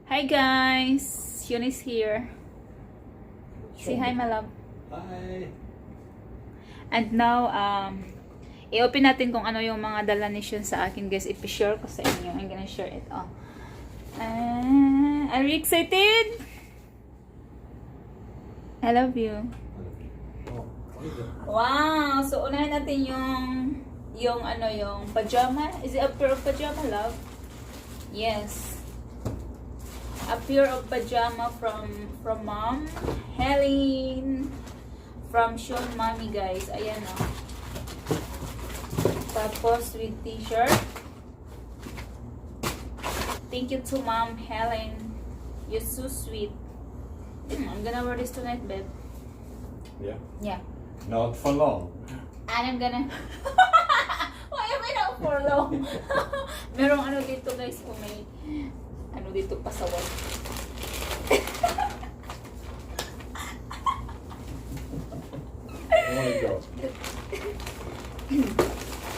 Hi guys, Shaun is here. Say hi, my love. Hi! And now, i-open natin kung ano yung mga dala ni Shaun sa akin, guys. I-share ko sa inyo. I'm gonna share it all. Are you excited? I love you. Wow! So, unahin natin yung pajama. Is it a pair of pajama, love? Yes. A pair of pajama from mom. Helen. From Shaun mommy, guys. Ayan o. Tapos with t-shirt. Thank you to mom, Helen. You're so sweet. I'm gonna wear this tonight, babe. Yeah. Yeah. Not for long. And I'm gonna... Why am I not for long? Merong ano dito, guys, kung may ano dito pasaway. Oh my God.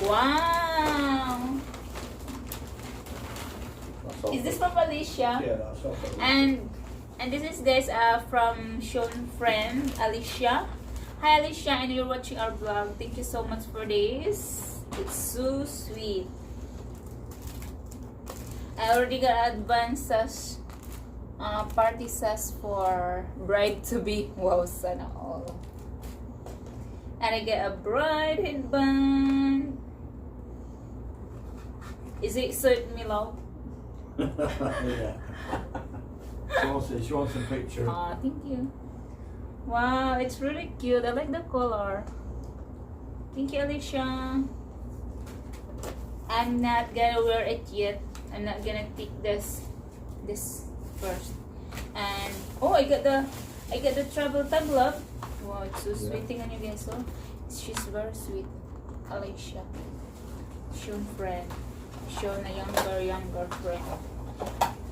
Wow! That's all. Is this from Alicia? Yeah, that's all. And this is, guys, from Shaun friend, Alicia. Hi, Alicia, and you're watching our vlog. Thank you so much for this. It's so sweet. I already got advance party sass for bride to be. Wow, sana all. And I get a bride headband. Is it suit me, love? Yeah. She wants a picture. Thank you. Wow, it's really cute. I like the color. Thank you, Alicia. I'm not gonna wear it yet. I'm not gonna take this first. And oh, I got the travel tag, love. Wow, it's so sweet. Tingnan nyo, guys. So she's very sweet, Alicia. Shaun friend. Shaun a younger friend.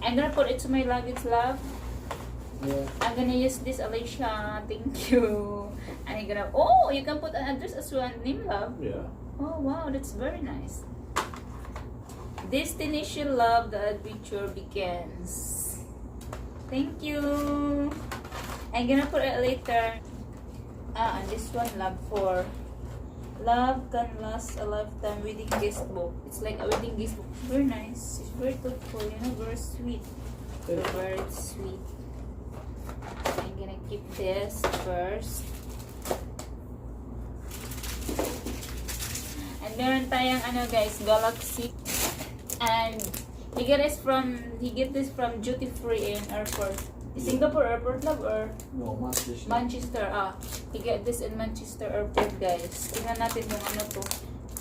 I'm gonna put it to my luggage, love. Yeah. I'm gonna use this, Alicia. Thank you. And I'm gonna... Oh, you can put an address as well. Name, love. Yeah. Oh, wow. That's very nice. Destination, love. The adventure begins. Thank you. I'm gonna put it later. And this one, love, for... Love can last a lifetime wedding guest book. It's like a wedding guest book. Very nice. It's very thoughtful, you know, very sweet. Very sweet. I'm gonna keep this first. And meron tayong ano, guys, Galaxy. And he get this from duty free in airport. Singapore airport, love, or No, Manchester. Manchester. He get this in Manchester airport, guys. Tingnan natin yung ano to.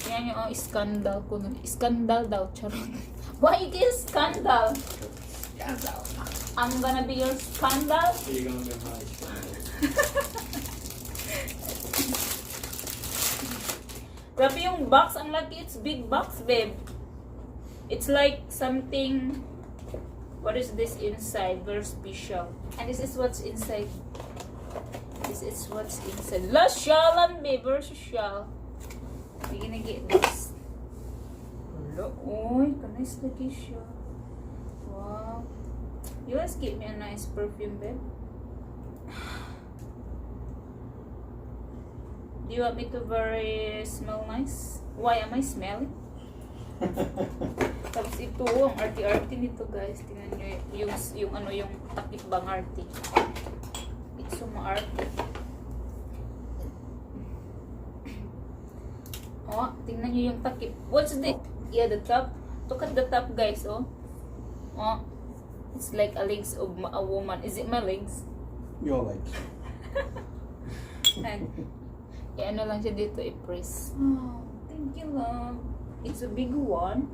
Tingnan yung scandal ko. Scandal daw, charot. Why you get scandal? Scandal. I'm gonna be your scandal. So you're gonna be my scandal. Grabe yung box. Ang laki. It's big box, babe. It's like something... What is this inside? Very special. And this is what's inside. This is what's inside. La shalan, babe. Very social. We're gonna get this. Hello. Uy, nice lagi siya. Wow. You guys give me a nice perfume, babe. Do you want me to smell nice? Why am I smelling? Tapos ito, ang arty-arty nito, guys. Tingnan nyo yung takip bang arty. It's so ma-arty. Oh, tingnan nyo yung takip. What's this? Yeah, the top. Look at the top, guys, oh. Oh, it's like a legs of a woman. Is it my legs? Your legs. And, ano lang siya dito, i-press. Oh, thank you, love. It's a big one.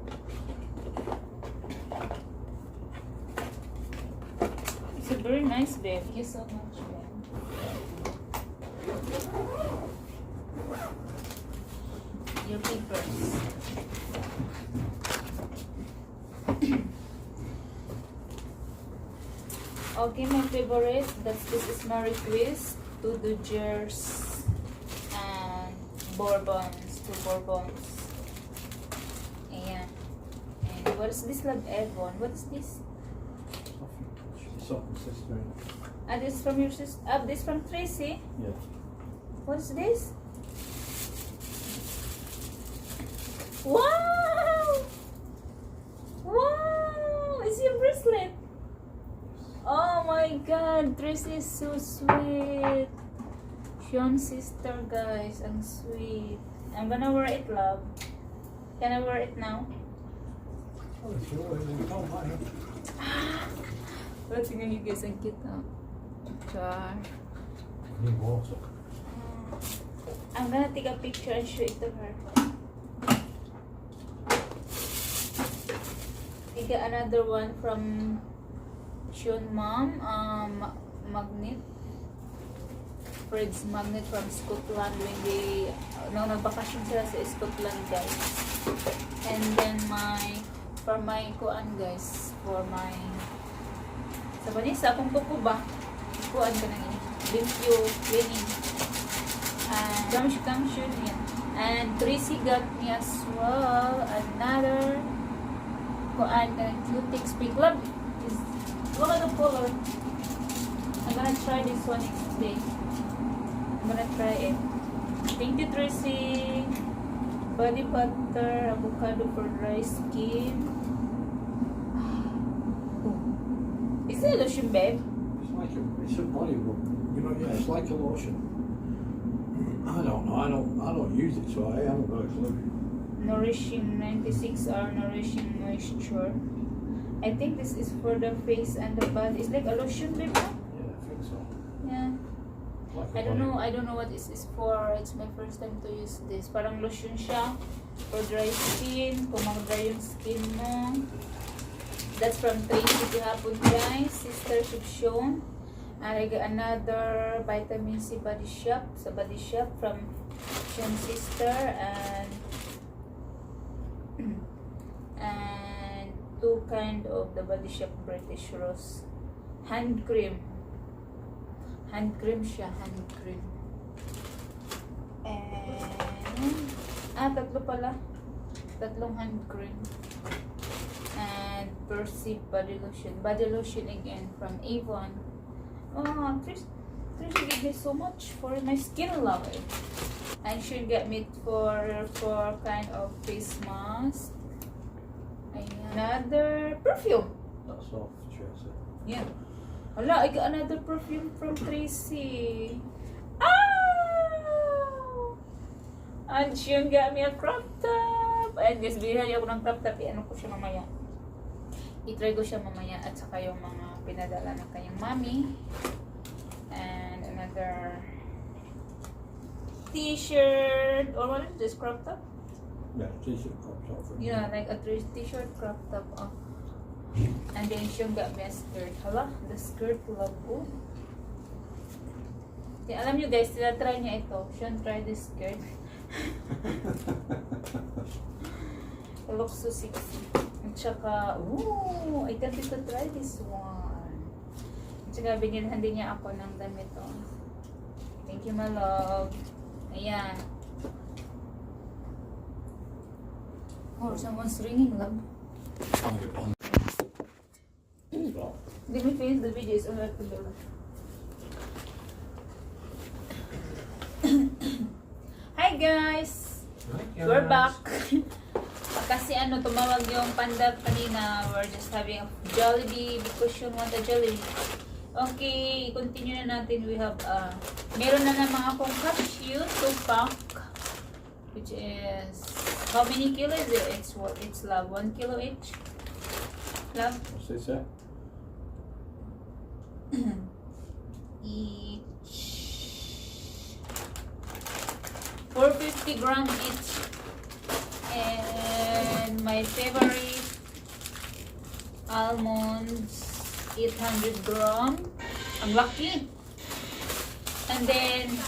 It's a very nice, babe. Thank you so much, babe. Your papers. Okay, my favorite. This is Mary Twist, 2 Dodgers, and Bourbons, 2 Bourbons. Ayan. And what is this, love, Evon? What is this? Something sister. And this from your sister. This from Tracy. Yeah. What's this? Wow! Wow! It's your bracelet. Oh my God, Tracy is so sweet. Shaun's sister, guys. Ang sweet. I'm gonna wear it, love. Can I wear it now? Oh, sure. Oh, my. Well, tingnan niyo guys, ang cute na. Char. Need water. I'm gonna take a picture and show it to her. I got another one from Shaun mom. Magnet. Fridge magnet from Scotland when they nagbakasyon sila sa Scotland, guys. And then for my kuan, guys, for my sa banisa kung kuko ba kuan ka nang limpyo cleaning and gumshoe yan. And Tracy got me as well another kuan ka nang cutex pink. Love is look at the color. I'm gonna try this one next day. I'm gonna try it. Thank you, Tracy. Body butter, avocado for dry skin. Is it a lotion, babe? It's a body rub. You know, yeah, it's like a lotion. I don't know. I don't use it, so I haven't got a clue. Nourishing 96-hour nourishing moisture. I think this is for the face and the body. It's like a lotion, babe. Yeah, I think so. Yeah. Like a I don't body know. rub. I don't know what this is for. It's my first time to use this. Parang lotion siya for dry skin. Kung mag-dry yung skin mo. That's from Tracy Gihapon, guys. Sister of Shaun. And I got another vitamin C body shop. Sa body shop from Shaun's sister. And two kind of the body shop British Rose. Hand cream. Hand cream siya. Hand cream. And tatlo pala. Tatlong hand cream. And Percy body lotion. Body lotion again from Avon. Oh, Trish gave me so much for my skin, love it. And she get me for kind of face mask. Another perfume. That's off, Chelsea. Yeah. Hala, I got another perfume from Tracy. Ah! And she got me a crop top. And guys, bilhan niya ako ng crop top. Ano ko siya mamaya. I-try ko siya mamaya. At saka yung mga pinadala ng kanyang mommy. And another t-shirt. Or what is this? Crop top? Yeah, t-shirt cropped off. Yeah, like a t-shirt crop top. Oh. And then she got me a skirt. Hala, the skirt love ko. Alam nyo guys, try niya ito. Shaun, try this skirt. It looks so sexy. At saka, ooh, I can't wait to try this one. At saka, binilhan din niya ako ng damit. Oh. Thank you, my love. Ayan. Oh, someone's ringing, love. Let me finish the video. It's alright to do. Hi guys! We're back. Kasi tumawag yung panda kanina. We're just having a Jollibee because Shaun want a Jollibee. Okay, continue na natin. We have, meron na naman akong cashew to pack. Which is, how many kilos is it? It's love, 1 kilo each. Love? What's this at? Each 450 grams each. And my favorite almonds 800 gram. Ang laki. And then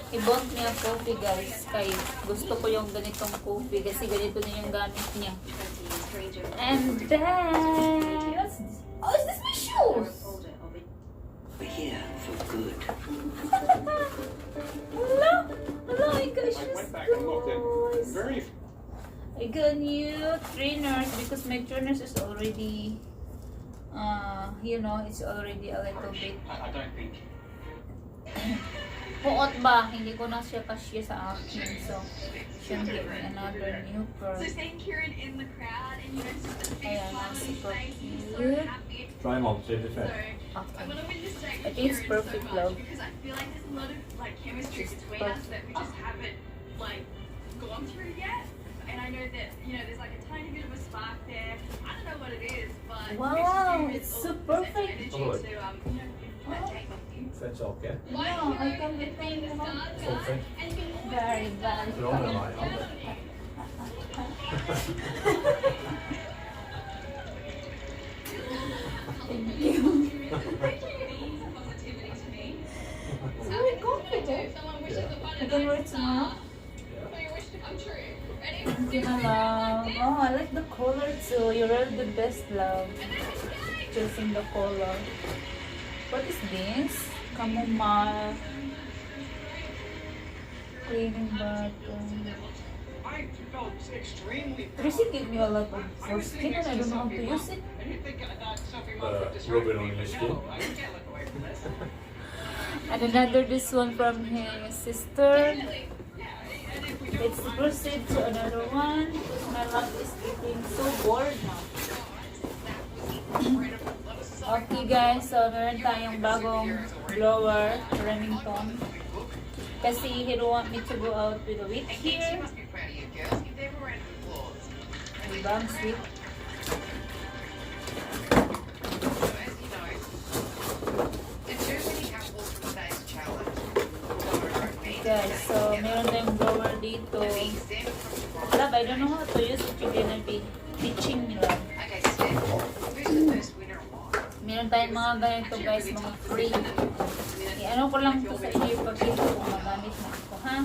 he bought me a coffee, guys. Kay gusto ko yung ganitong coffee kasi ganito na yung gamit niya. And then what's this? Oh, is this my shoes? We're here for good. Hello, I got shoes. Went back and looked at guys. very. I got new trainers because my trainers is already you know, it's already a little bit I don't think. puot ba? Hindi ko na siya kasya sa akin. So, should get me another new pearl. So seeing Kieran in the crowd and you know just the big Ayan, smile on his super face, he's so cute. happy. Try them on, see if they So fit. I Okay. want to win this date I with think it's Kieran perfect, so love. much because I feel like there's a lot of like chemistry It's between us perfect. that we just haven't like gone through yet. And I know that you know there's like a tiny bit of a spark there. I don't know what it is, but Wow, it's it's just so all the perfect. energy Oh, look. to you know that date with you. Fits okay. Yeah, I can retain The them. stars, Full guys, fit. and you can always Very, very Put it on there, mate. count on me. Thank you. Positivity to me. Very confident. Someone wishes Yeah. upon I can wear it tomorrow. for your wish to come true. Ready? Thank you, my love. Oh, I like the color too. You're really the best, love. Choosing the color. What is this? Chamomile. Cleaning button. I felt extremely proud. Tracy gave me a lot of I was foreskin and I don't know how to use it. And you think that Sophie Monk would Rub it describe on me, your but skin. no, I can't look away from this. And another this one from his sister. Definitely. And if we don't Let's proceed to another one because my love is getting so bored now. Okay guys, so meron tayong bagong blower, Remington. Kasi he don't want me to go out with a wig here. must be proud of you girls. Give them a round of applause. May bang sweet. So as you know, the too many apples from today's challenge. Guys, so meron tayong blower dito. Love, I don't know how to use it. You're gonna be teaching me, love. Okay, Steph, who's the first winner and why? Meron tayong mga ganito guys, mga free. I-ano ko lang to sa inyo pagkita kung magamit na ito, ha?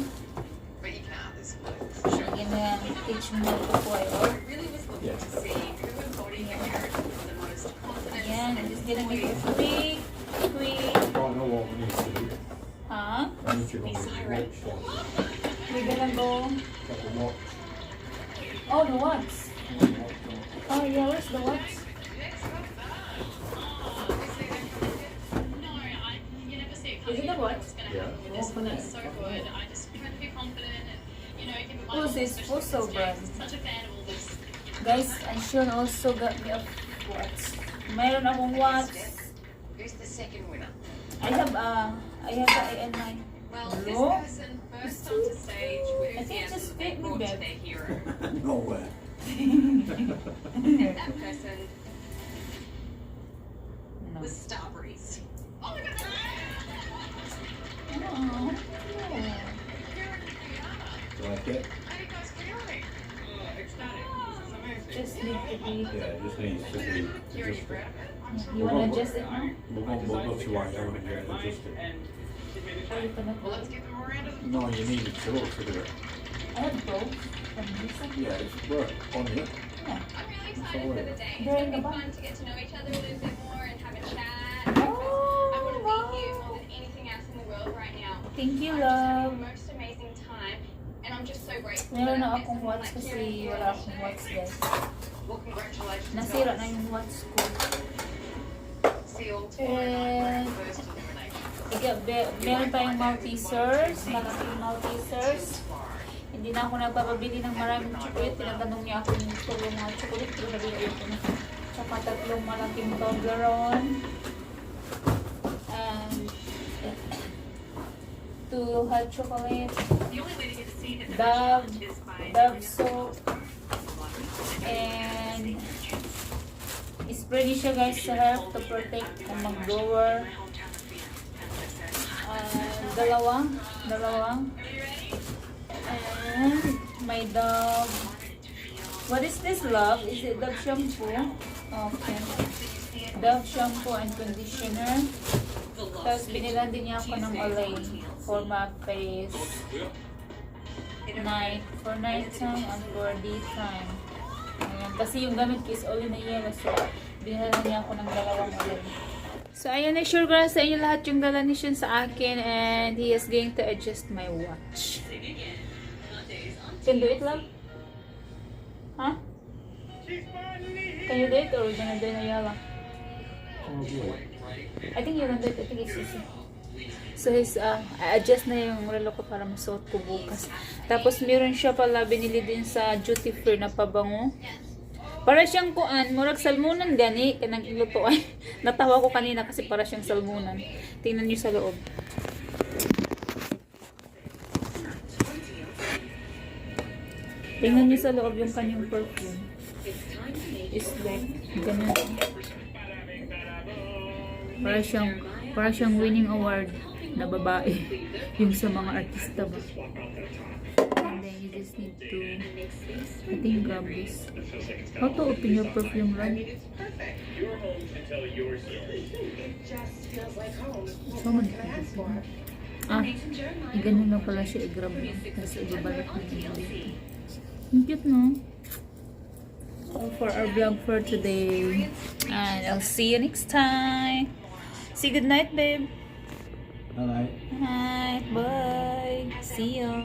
But you can't this work. You're gonna teach me how to boil. Really was looking Yeah. to see who embodied the character with the most confidence. Ayan, I'm just gonna make it quick, quick. I know what we need to do. Huh? I need to go with the watch one. We're gonna go. Got the watch. Oh, the watch. The watch on. Oh, yeah, where's the watch? No, you never see it Is it the watch? Yeah. This one is so good. I just try to be confident and, you know, give it my Who's all, this especially Fuso with this brand? game. Such a fan of all this. Guys, and Shaun also got me a watch. Mayroon akong watch. Who's the second winner? I have a ANI. Well, No. this person first onto stage with I think enthusiasm just they fit me brought to back. their hero. Nowhere. And that person No. was Starbreeze. Oh my god! Oh. Like it? How do you guys feeling? Ecstatic. This is amazing. Just need to be. Yeah, it just needs to be You're adjusted. proud of it? You wanna adjust it now? We'll go to like that and get it adjusted. Or you can Well, let's give them a round of No, you need a tool to do it. I have both from this one. Yeah, it's work on you. Yeah. I'm really excited for the day. It's They're gonna in the be box. fun to get to know each other a little bit more and have a chat. Oh, I want to wow. be here more than anything else in the world right now. Thank you, I'm just having love. the most amazing time, and I'm just so grateful. Meron that na I met akong someone watch like Kieran kasi here wala on akong the watch show. guys. Well, congratulations. Nasira guys. na yung watch ko. See you all tomorrow night for And- our first elimination. Meron tayong Maltesers, malaking Maltesers. Hindi na ako nagpapabili ng maraming chocolate. Tinatanong niya ako ng gusto ko mga chocolate. Pinabili ko na. Saka tatlong malaking Toblerone. And 2 hot chocolate. The only way to get to see the Dove, is by Dove soap. And spray niya siya guys sa help to protect kung mag-blower. Dalawang. And my Dove. What is this, love? Is it Dove shampoo? Okay. Dove shampoo and conditioner. Tapos binilan din niya ako ng Olay for my face. For night time and for daytime. Ayan. Kasi yung gamit ko is Olay na yellow. So, binilan niya ako ng dalawang Olay. So, ayan, na-sure ko na sa inyo lahat yung dala ni Shaun sa akin and he is going to adjust my watch. Can do it, love? Huh? Can you do it or we're gonna do it, Ayala? Oh, boy. I think you can do it. I think it's easy. So, I-adjust na yung relo ko para masuot ko bukas. Tapos, meron siya pala binili din sa duty free na pabango. Para siyang kuan, murag salmunan gani, kanang iluto ay. Natawa ko kanina kasi para siyang salmunan. Tingnan niyo sa loob. Tingnan niyo sa loob yung kanyang perfume. It's like, ganun. Para siyang winning award na babae. Yung sa mga artista ba. And then you just need to, I think, grab this. How to open your perfume run? Your home should tell your story. It just feels like home. So, ganun lang pala siya i-grab lang. Tapos ibabalik mo yung dito. Ang cute, no? So, for our vlog for today. And I'll see you next time. Say good night, babe. All right. Night. Bye. See you.